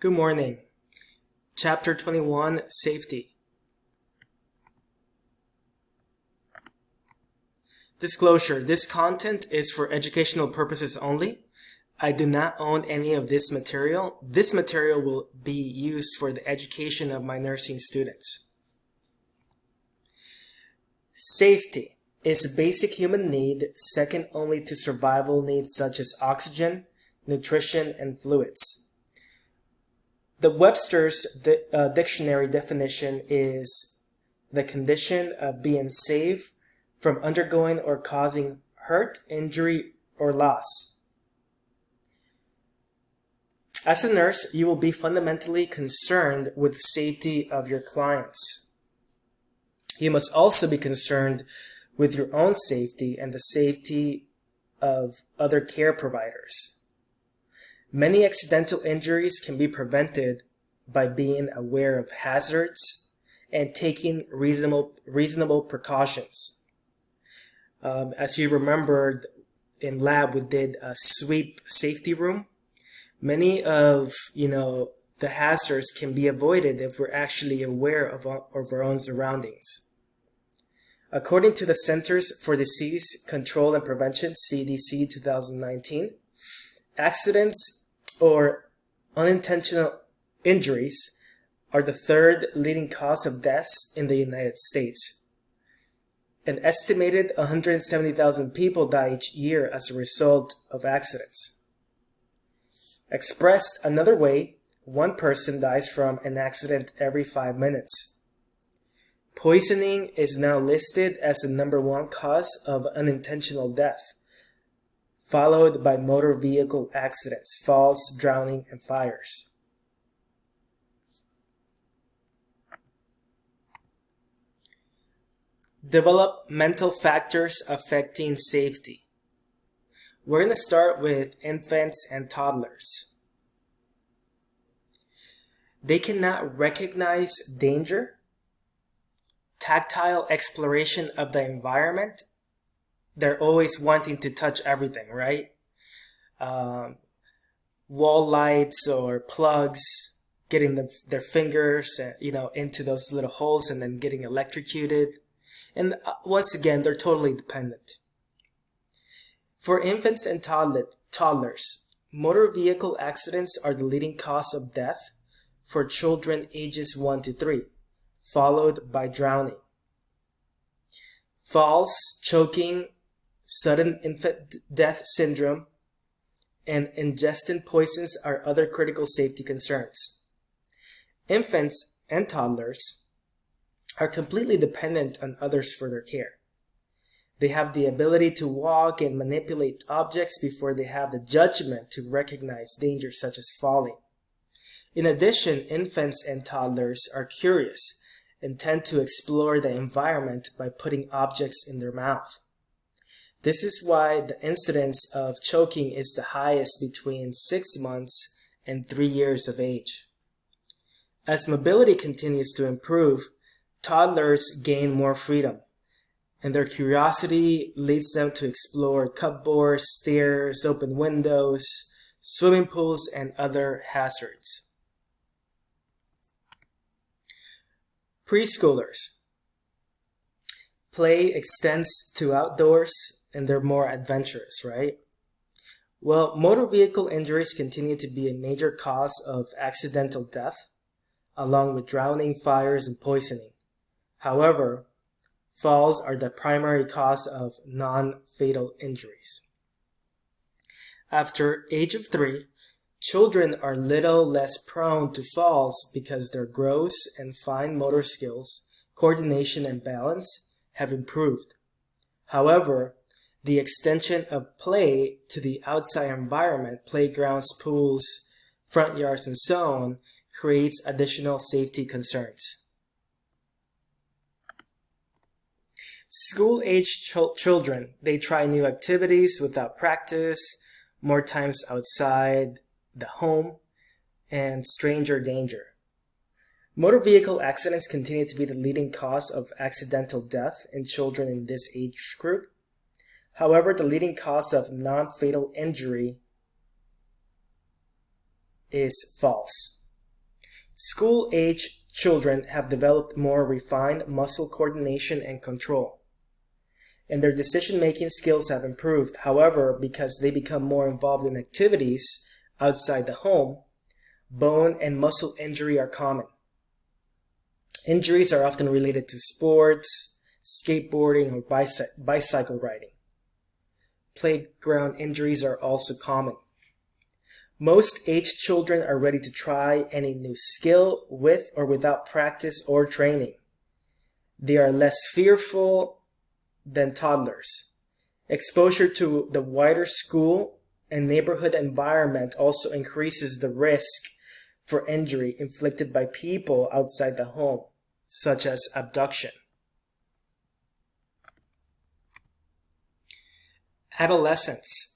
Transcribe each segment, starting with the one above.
Good morning. Chapter 21, Safety. Disclosure: this content is for educational purposes only. I do not own any of this material. This material will be used for the education of my nursing students. Safety is a basic human need, second only to survival needs such as oxygen, nutrition, and fluids. The Webster's dictionary definition is the condition of being safe from undergoing or causing hurt, injury, or loss. As a nurse, you will be fundamentally concerned with the safety of your clients. You must also be concerned with your own safety and the safety of other care providers. Many accidental injuries can be prevented by being aware of hazards and taking reasonable precautions. As you remember, in lab we did a sweep safety room. Many of the hazards can be avoided if we're actually aware of our own surroundings. According to the Centers for Disease Control and Prevention, CDC 2019, accidents or unintentional injuries are the third leading cause of deaths in the United States. An estimated 170,000 people die each year as a result of accidents. Expressed another way, one person dies from an accident every 5 minutes. Poisoning is now listed as the number one cause of unintentional death, followed by motor vehicle accidents, falls, drowning, and fires. Developmental factors affecting safety. We're going to start with infants and toddlers. They cannot recognize danger, tactile exploration of the environment. They're always wanting to touch everything, right? Wall lights or plugs, getting their fingers, into those little holes and then getting electrocuted. And once again, they're totally dependent. For infants and toddlers, motor vehicle accidents are the leading cause of death for children ages 1 to 3, followed by drowning. Falls, choking, sudden infant death syndrome, and ingesting poisons are other critical safety concerns. Infants and toddlers are completely dependent on others for their care. They have the ability to walk and manipulate objects before they have the judgment to recognize dangers such as falling. In addition, infants and toddlers are curious and tend to explore the environment by putting objects in their mouth. This is why the incidence of choking is the highest between 6 months and 3 years of age. As mobility continues to improve, toddlers gain more freedom, and their curiosity leads them to explore cupboards, stairs, open windows, swimming pools, and other hazards. Preschoolers. Play extends to outdoors and they're more adventurous, right? Well, motor vehicle injuries continue to be a major cause of accidental death, along with drowning, fires, and poisoning. However, falls are the primary cause of non-fatal injuries. After age of 3, children are little less prone to falls because their gross and fine motor skills, coordination, and balance have improved. However, the extension of play to the outside environment, playgrounds, pools, front yards, and so on, creates additional safety concerns. School-aged children, they try new activities without practice, more times outside the home, and stranger danger. Motor vehicle accidents continue to be the leading cause of accidental death in children in this age group. However, the leading cause of non-fatal injury is false. School-age children have developed more refined muscle coordination and control, and their decision-making skills have improved. However, because they become more involved in activities outside the home, bone and muscle injury are common. Injuries are often related to sports, skateboarding, or bicycle riding. Playground injuries are also common. Most aged children are ready to try any new skill with or without practice or training. They are less fearful than toddlers. Exposure to the wider school and neighborhood environment also increases the risk for injury inflicted by people outside the home, such as abduction. Adolescents.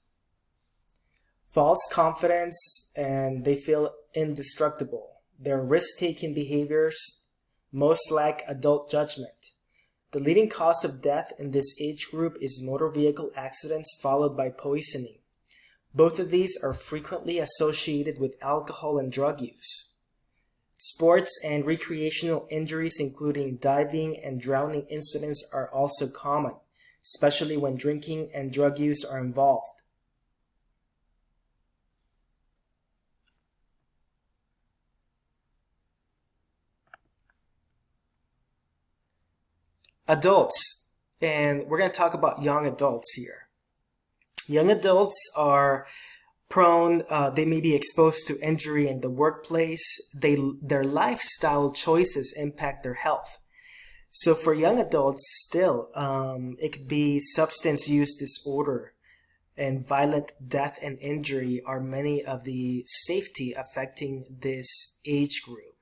False confidence, and they feel indestructible. Their risk-taking behaviors most lack adult judgment. The leading cause of death in this age group is motor vehicle accidents followed by poisoning. Both of these are frequently associated with alcohol and drug use. Sports and recreational injuries, including diving and drowning incidents, are also common, especially when drinking and drug use are involved. Adults, and we're going to talk about young adults here. Young adults are prone, they may be exposed to injury in the workplace. Their lifestyle choices impact their health. So for young adults still, it could be substance use disorder, and violent death and injury are many of the safety affecting this age group.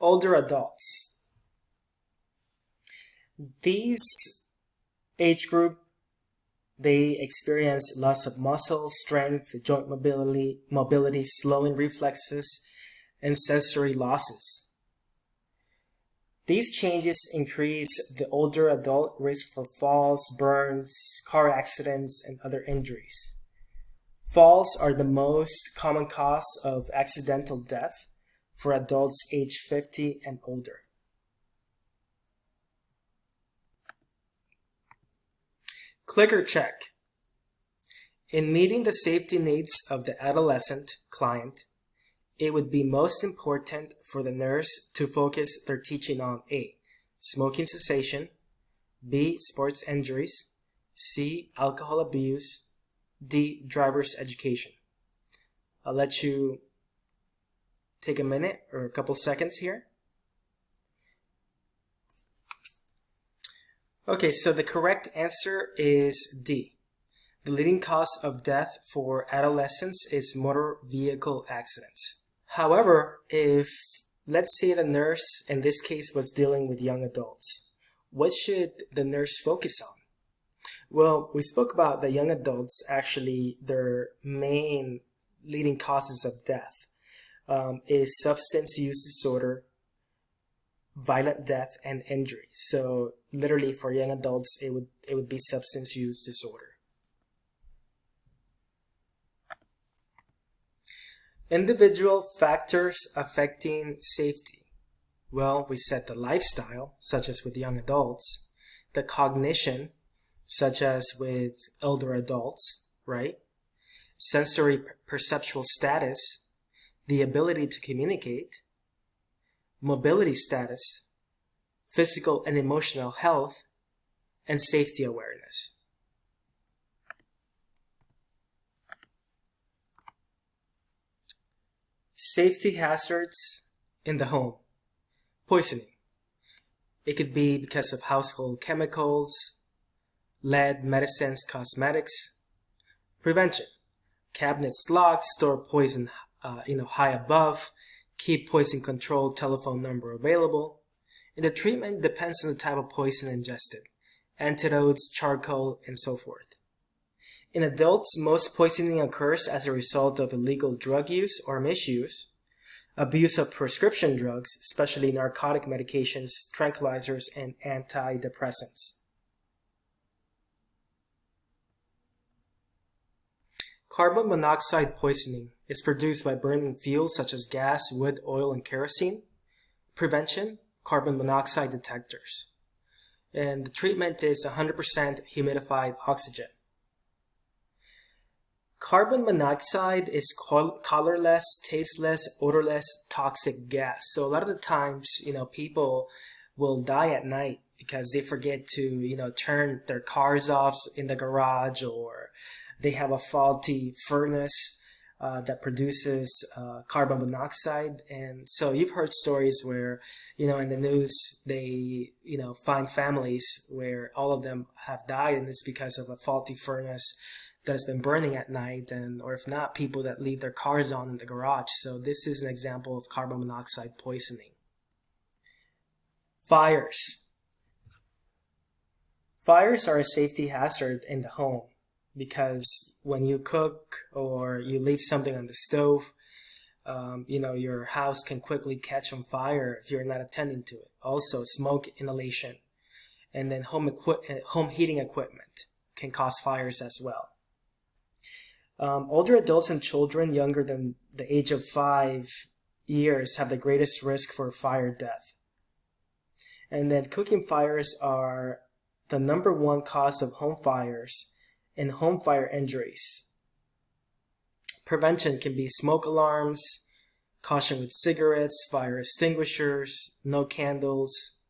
Older adults. These age group, they experience loss of muscle, strength, joint mobility, slowing reflexes, and sensory losses. These changes increase the older adult risk for falls, burns, car accidents, and other injuries. Falls are the most common cause of accidental death for adults age 50 and older. Clicker check. In meeting the safety needs of the adolescent client, it would be most important for the nurse to focus their teaching on A, smoking cessation, B, sports injuries, C, alcohol abuse, D, driver's education. I'll let you take a minute or a couple seconds here. Okay, so the correct answer is D. The leading cause of death for adolescents is motor vehicle accidents. However, if, let's say, the nurse in this case was dealing with young adults, what should the nurse focus on? Well, we spoke about the young adults, actually, their main leading causes of death is substance use disorder, violent death, and injury. So literally for young adults, it would be substance use disorder. Individual factors affecting safety. Well, we said the lifestyle, such as with young adults, the cognition, such as with elder adults, right? Sensory perceptual status, the ability to communicate, mobility status, physical and emotional health, and safety awareness. Safety hazards in the home. Poisoning. It could be because of household chemicals, lead, medicines, cosmetics. Prevention. Cabinets locked, store poison high above, keep poison control telephone number available. And the treatment depends on the type of poison ingested. Antidotes, charcoal, and so forth. In adults, most poisoning occurs as a result of illegal drug use or misuse, abuse of prescription drugs, especially narcotic medications, tranquilizers, and antidepressants. Carbon monoxide poisoning is produced by burning fuels such as gas, wood, oil, and kerosene. Prevention, carbon monoxide detectors. And the treatment is 100% humidified oxygen. Carbon monoxide is colorless, tasteless, odorless, toxic gas. So a lot of the times, people will die at night because they forget to, turn their cars off in the garage, or they have a faulty furnace that produces carbon monoxide. And so you've heard stories where, in the news, they, find families where all of them have died, and it's because of a faulty furnace that has been burning at night, or if not, people that leave their cars on in the garage. So this is an example of carbon monoxide poisoning. Fires. Fires are a safety hazard in the home because when you cook or you leave something on the stove, your house can quickly catch on fire if you're not attending to it. Also, smoke inhalation and then home heating equipment can cause fires as well. Older adults and children younger than the age of 5 years have the greatest risk for fire death. And then cooking fires are the number one cause of home fires and home fire injuries. Prevention can be smoke alarms, caution with cigarettes, fire extinguishers, no candles,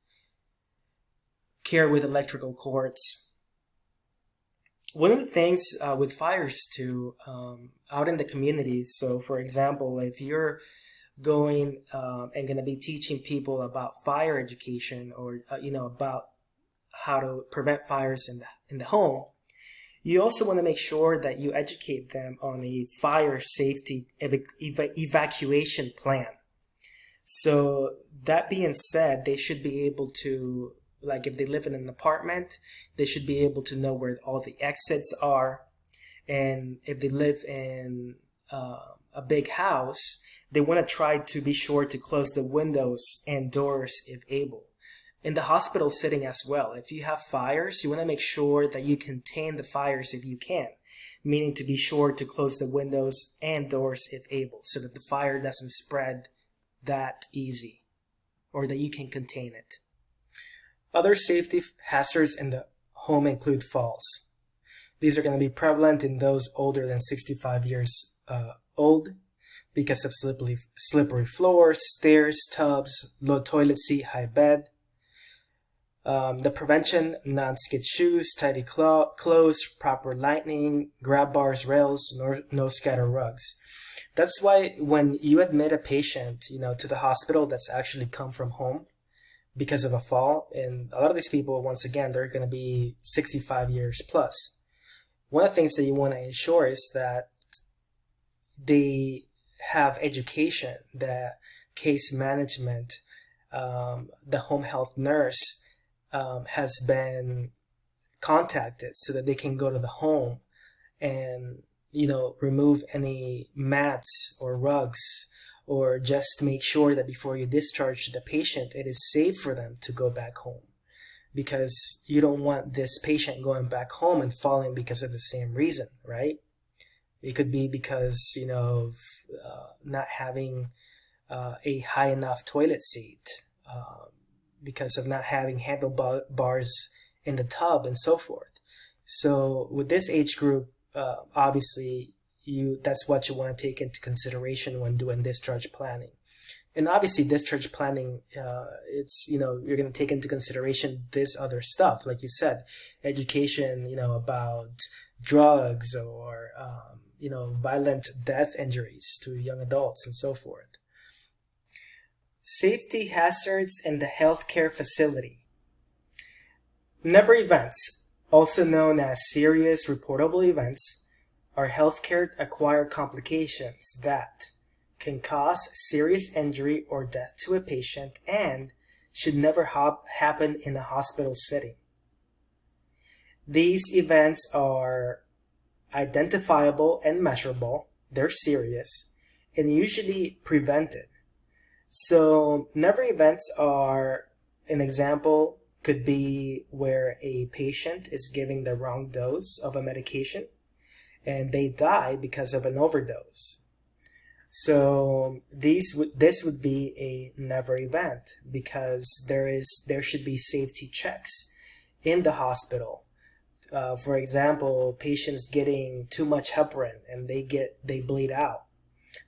care with electrical cords. One of the things with fires too, out in the community, so for example, if you're going and going to be teaching people about fire education or, about how to prevent fires in the home, you also want to make sure that you educate them on a fire safety evacuation plan. So that being said, they should be able to, like if they live in an apartment, they should be able to know where all the exits are. And if they live in a big house, they want to try to be sure to close the windows and doors if able. In the hospital setting as well, if you have fires, you want to make sure that you contain the fires if you can, meaning to be sure to close the windows and doors if able, so that the fire doesn't spread that easy, or that you can contain it. Other safety hazards in the home include falls. These are going to be prevalent in those older than 65 years old because of slippery floors, stairs, tubs, low toilet seat, high bed. The prevention, non-skid shoes, tidy clothes, proper lighting, grab bars, rails, no scatter rugs. That's why when you admit a patient, to the hospital that's actually come from home because of a fall, and a lot of these people, once again, they're going to be 65 years plus. One of the things that you want to ensure is that they have education, that case management, the home health nurse has been contacted so that they can go to the home and, remove any mats or rugs, or just make sure that before you discharge the patient, it is safe for them to go back home. Because you don't want this patient going back home and falling because of the same reason, right? It could be because, of not having a high enough toilet seat, because of not having handlebars in the tub and so forth. So with this age group, obviously, that's what you want to take into consideration when doing discharge planning. And obviously, discharge planning, it's, you're going to take into consideration this other stuff, like you said, education, about drugs or, violent death injuries to young adults and so forth. Safety hazards in the healthcare facility. Never events, also known as serious reportable events, are healthcare-acquired complications that can cause serious injury or death to a patient and should never happen in a hospital setting. These events are identifiable and measurable, they're serious, and usually prevented. So never events are, an example could be where a patient is giving the wrong dose of a medication, and they die because of an overdose. So this would be a never event, because there should be safety checks in the hospital. For example, patients getting too much heparin and they bleed out,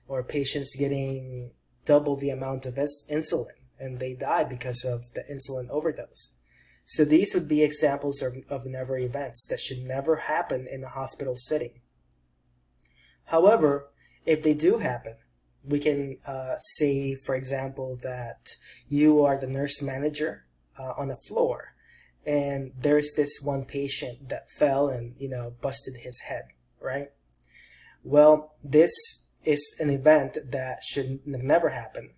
or patients getting double the amount of insulin and they die because of the insulin overdose. So these would be examples of never events that should never happen in a hospital setting. However, if they do happen, we can say, for example, that you are the nurse manager on the floor, and there's this one patient that fell and, busted his head, right? Well, this is an event that should never happen.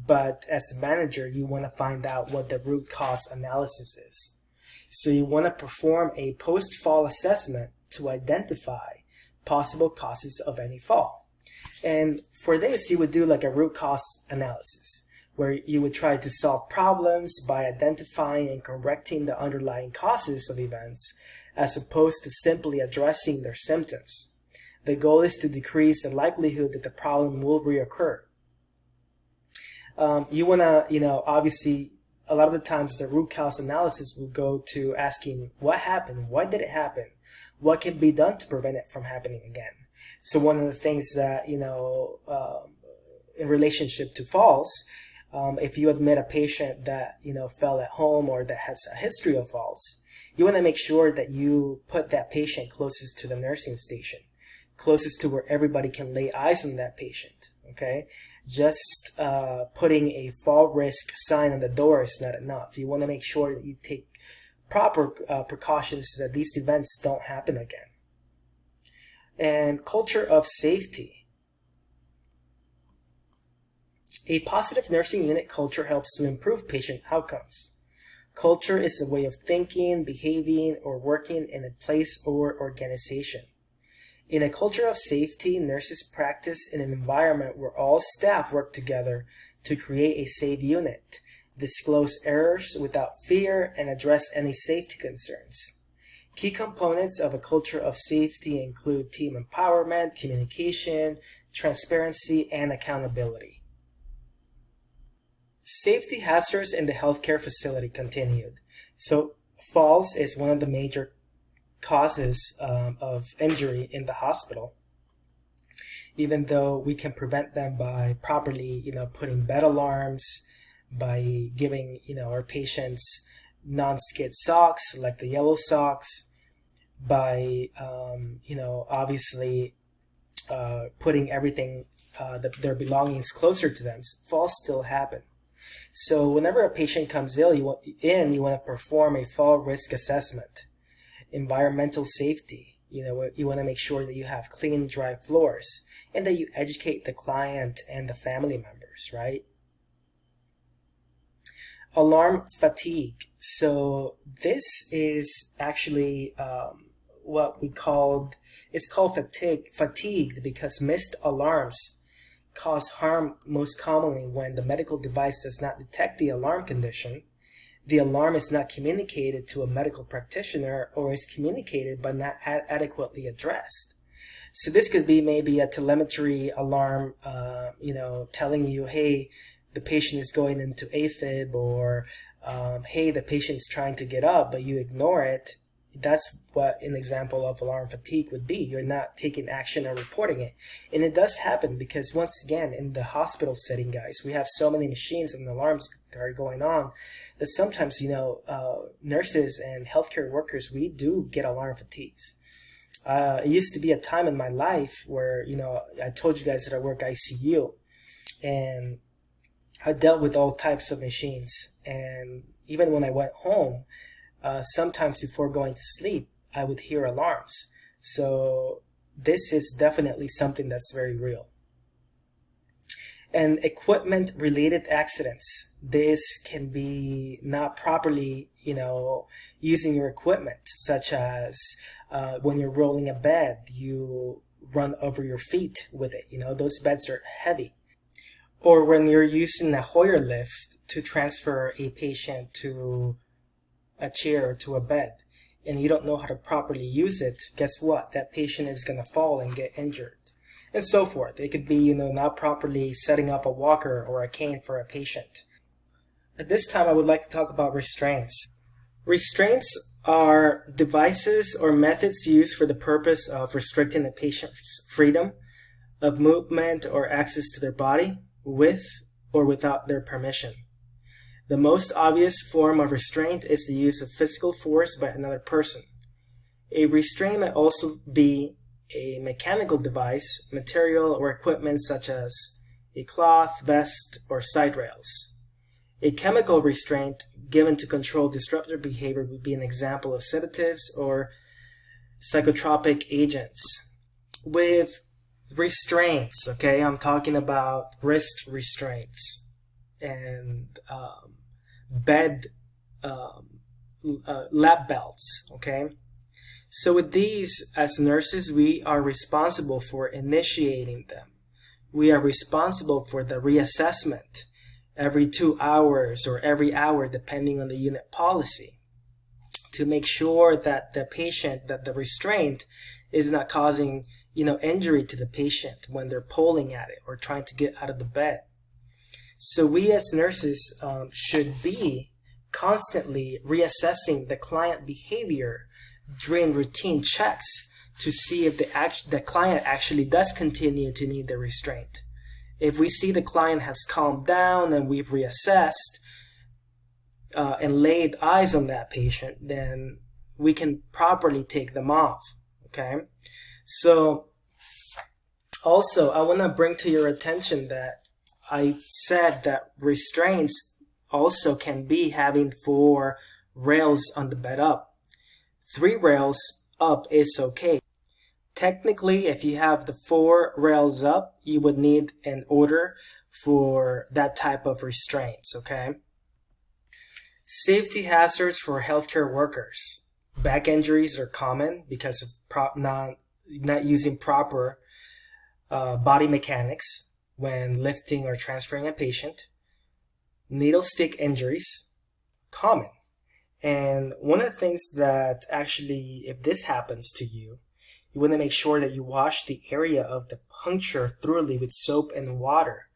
But as a manager, you want to find out what the root cause analysis is. So you want to perform a post-fall assessment to identify possible causes of any fall. And for this, you would do like a root cause analysis, where you would try to solve problems by identifying and correcting the underlying causes of events, as opposed to simply addressing their symptoms. The goal is to decrease the likelihood that the problem will reoccur. You want to, obviously, a lot of the times the root cause analysis will go to asking what happened, why did it happen, what can be done to prevent it from happening again. So one of the things that, in relationship to falls, if you admit a patient that, fell at home or that has a history of falls, you want to make sure that you put that patient closest to the nursing station, closest to where everybody can lay eyes on that patient, okay? Just putting a fall risk sign on the door is not enough. You want to make sure that you take proper precautions so that these events don't happen again. And culture of safety. A positive nursing unit culture helps to improve patient outcomes. Culture is a way of thinking, behaving, or working in a place or organization. In a culture of safety, nurses practice in an environment where all staff work together to create a safe unit, disclose errors without fear, and address any safety concerns. Key components of a culture of safety include team empowerment, communication, transparency, and accountability. Safety hazards in the healthcare facility continued. So falls is one of the major causes of injury in the hospital, even though we can prevent them by properly, putting bed alarms, by giving, our patients non-skid socks like the yellow socks, by, obviously putting everything, their belongings closer to them. Falls still happen. So whenever a patient comes ill, you want to perform a fall risk assessment. Environmental safety, you want to make sure that you have clean, dry floors, and that you educate the client and the family members, right? Alarm fatigue. So this is actually it's called fatigued because missed alarms cause harm most commonly when the medical device does not detect the alarm condition, the alarm is not communicated to a medical practitioner, or is communicated but not adequately addressed. So this could be maybe a telemetry alarm, telling you, hey, the patient is going into AFib, or hey, the patient is trying to get up, but you ignore it. That's what an example of alarm fatigue would be. You're not taking action or reporting it. And it does happen because, once again, in the hospital setting, guys, we have so many machines and alarms that are going on that sometimes, nurses and healthcare workers, we do get alarm fatigues. It used to be a time in my life where, I told you guys that I work ICU, and I dealt with all types of machines. And even when I went home, sometimes before going to sleep, I would hear alarms. So this is definitely something that's very real. And equipment-related accidents. This can be not properly, using your equipment, such as when you're rolling a bed, you run over your feet with it. Those beds are heavy. Or when you're using a Hoyer lift to transfer a patient to a chair or to a bed. and you don't know how to properly use it, guess what? That patient is going to fall and get injured, and so forth. It could be, not properly setting up a walker or a cane for a patient. At this time, I would like to talk about restraints. Restraints are devices or methods used for the purpose of restricting a patient's freedom of movement or access to their body with or without their permission. The most obvious form of restraint is the use of physical force by another person. A restraint may also be a mechanical device, material, or equipment such as a cloth, vest, or side rails. A chemical restraint given to control disruptive behavior would be an example of sedatives or psychotropic agents. With restraints, okay, I'm talking about wrist restraints and lap belts, okay? So with these, as nurses, we are responsible for initiating them. We are responsible for the reassessment every 2 hours or every hour, depending on the unit policy, to make sure that the restraint is not causing, injury to the patient when they're pulling at it or trying to get out of the bed. So we as nurses should be constantly reassessing the client behavior during routine checks to see if the client actually does continue to need the restraint. If we see the client has calmed down and we've reassessed and laid eyes on that patient, then we can properly take them off, okay? So also, I want to bring to your attention that I said that restraints also can be having 4 rails on the bed up. 3 rails up is okay. Technically, if you have the 4 rails up, you would need an order for that type of restraints, okay? Safety hazards for healthcare workers. Back injuries are common because of not using proper body mechanics when lifting or transferring a patient. Needle stick injuries, common. And one of the things that actually, if this happens to you, you want to make sure that you wash the area of the puncture thoroughly with soap and water,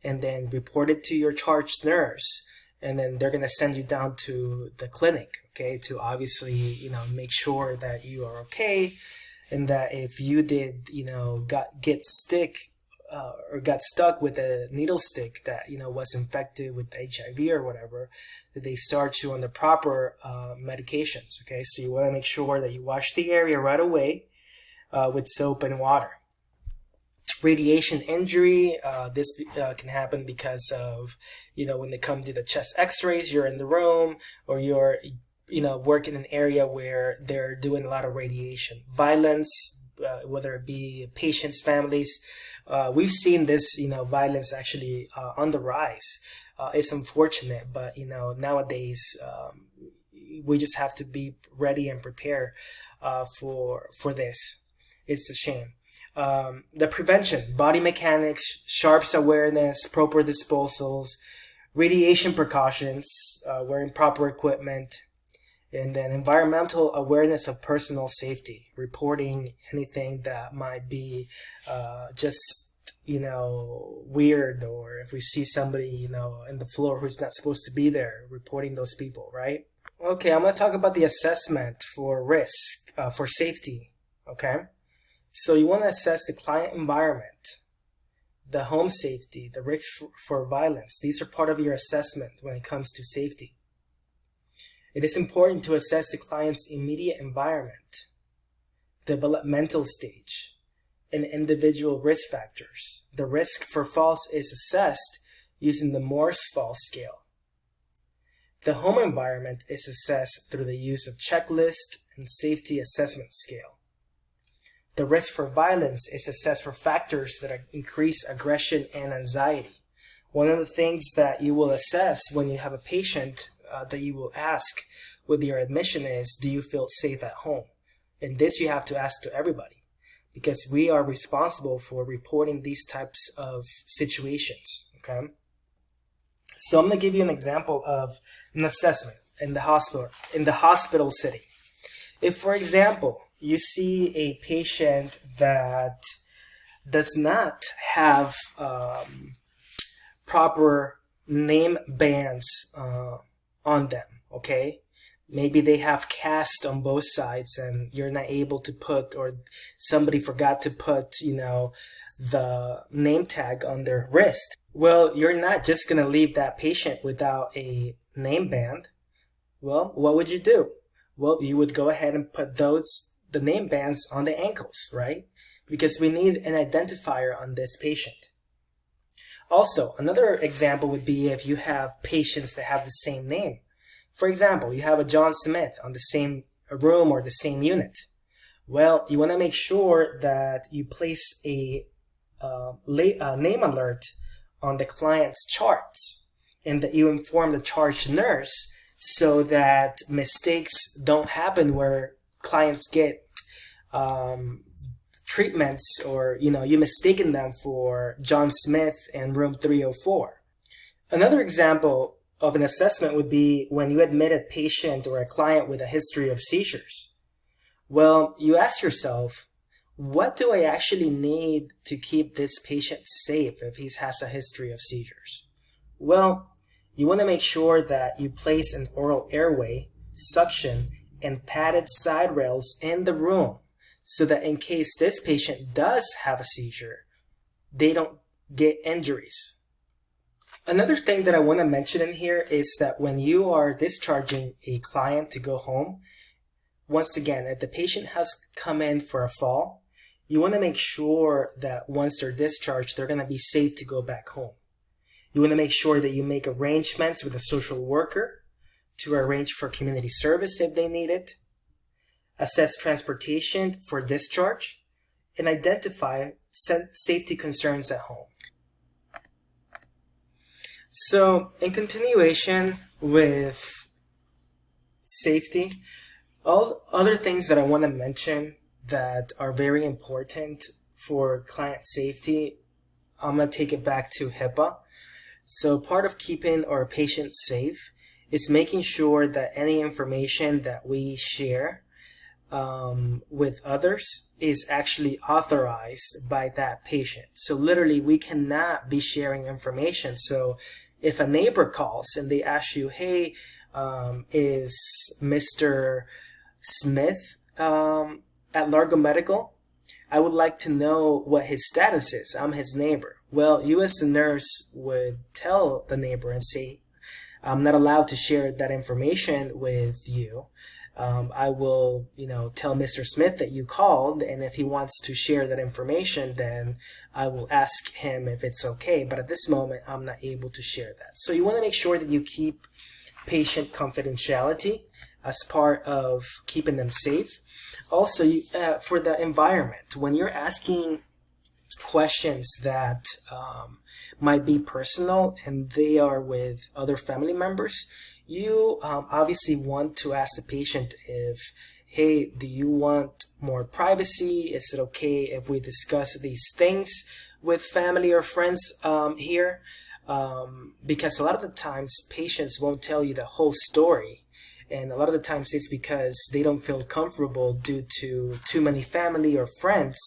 and then report it to your charge nurse, and then they're going to send you down to the clinic, okay, to obviously, make sure that you are okay, and that if you did, got stuck with a needle stick that, was infected with HIV or whatever, that they start you on the proper medications, okay? So you want to make sure that you wash the area right away with soap and water. Radiation injury, this can happen because of, when they come to the chest x-rays, you're in the room, or you're, work in an area where they're doing a lot of radiation. Violence, whether it be patients, families, we've seen this, violence actually on the rise. It's unfortunate, but, nowadays, we just have to be ready and prepare for this. It's a shame. The prevention, body mechanics, sharps awareness, proper disposals, radiation precautions, wearing proper equipment, and then environmental awareness of personal safety, reporting anything that might be just, weird, or if we see somebody, in the floor who's not supposed to be there, reporting those people, right? Okay, I'm going to talk about the assessment for risk, for safety, okay? So you want to assess the client environment, the home safety, the risk for violence. These are part of your assessment when it comes to safety. It is important to assess the client's immediate environment, developmental stage, and individual risk factors. The risk for falls is assessed using the Morse fall scale. The home environment is assessed through the use of checklist and safety assessment scale. The risk for violence is assessed for factors that increase aggression and anxiety. One of the things that you will assess when you have a patient that you will ask with your admission is, do you feel safe at home? And this you have to ask to everybody, because we are responsible for reporting these types of situations, okay? So I'm going to give you an example of an assessment in the hospital setting. If, for example, you see a patient that does not have proper name bands on them, okay? Maybe they have cast on both sides and you're not able to put, or somebody forgot to put, the name tag on their wrist. Well, you're not just going to leave that patient without a name band. Well, what would you do? Well, you would go ahead and put the name bands on the ankles, right? Because we need an identifier on this patient. Also, another example would be if you have patients that have the same name. For example, you have a John Smith on the same room or the same unit. Well, you want to make sure that you place a name alert on the client's charts and that you inform the charge nurse so that mistakes don't happen where clients get treatments or, you mistaken them for John Smith in room 304. Another example of an assessment would be when you admit a patient or a client with a history of seizures. Well, you ask yourself, what do I actually need to keep this patient safe if he has a history of seizures? Well, you want to make sure that you place an oral airway, suction, and padded side rails in the room so that in case this patient does have a seizure, they don't get injuries. Another thing that I want to mention in here is that when you are discharging a client to go home, once again, if the patient has come in for a fall, you want to make sure that once they're discharged, they're going to be safe to go back home. You want to make sure that you make arrangements with a social worker to arrange for community service if they need it, assess transportation for discharge, and identify safety concerns at home. So, in continuation with safety, all other things that I want to mention that are very important for client safety, I'm going to take it back to HIPAA. So part of keeping our patients safe is making sure that any information that we share with others is actually authorized by that patient. So literally we cannot be sharing information. So if a neighbor calls and they ask you, hey, is Mr. Smith at Largo Medical? I would like to know what his status is. I'm his neighbor. Well, you as a nurse would tell the neighbor and say, I'm not allowed to share that information with you. I will, tell Mr. Smith that you called, and if he wants to share that information, then I will ask him if it's okay. But at this moment, I'm not able to share that. So you want to make sure that you keep patient confidentiality as part of keeping them safe. Also, for the environment, when you're asking questions that might be personal and they are with other family members, you obviously want to ask the patient if, hey, do you want more privacy? Is it okay if we discuss these things with family or friends here? Because a lot of the times patients won't tell you the whole story. And a lot of the times it's because they don't feel comfortable due to too many family or friends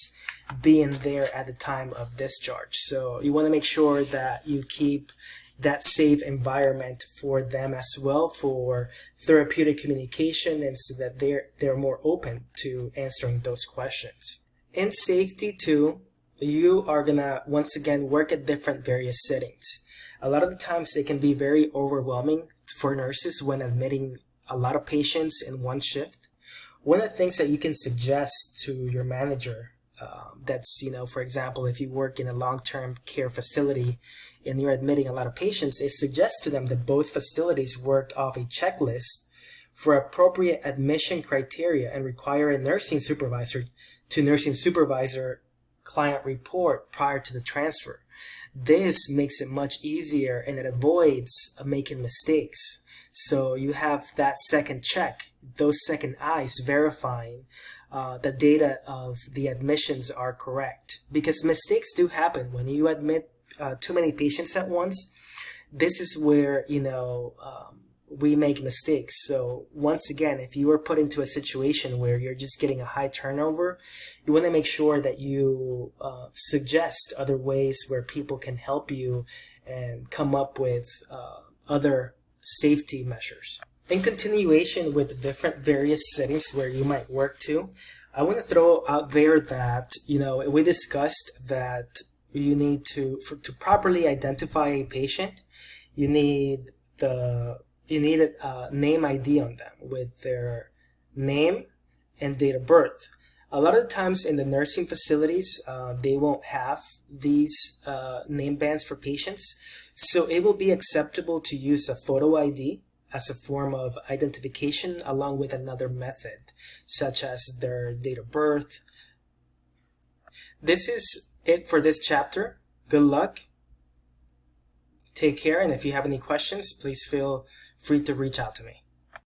being there at the time of discharge. So you want to make sure that you keep that safe environment for them as well for therapeutic communication, and so that they're more open to answering those questions. In safety too, you are gonna once again work at different various settings. A lot of the times it can be very overwhelming for nurses when admitting a lot of patients in one shift. One of the things that you can suggest to your manager, that's, for example, if you work in a long-term care facility and you're admitting a lot of patients, is suggest to them that both facilities work off a checklist for appropriate admission criteria and require a nursing supervisor client report prior to the transfer. This makes it much easier and it avoids making mistakes. So you have that second check, those second eyes verifying the data of the admissions are correct. Because mistakes do happen when you admit too many patients at once. This is where, we make mistakes. So once again, if you are put into a situation where you're just getting a high turnover, you want to make sure that you suggest other ways where people can help you and come up with other safety measures. In continuation with different various settings where you might work to, I want to throw out there that, we discussed that you need to properly identify a patient, you need a name ID on them with their name and date of birth. A lot of the times in the nursing facilities, they won't have these name bands for patients, so it will be acceptable to use a photo ID as a form of identification along with another method, such as their date of birth. This is it for this chapter. Good luck. Take care, and if you have any questions, please feel free to reach out to me.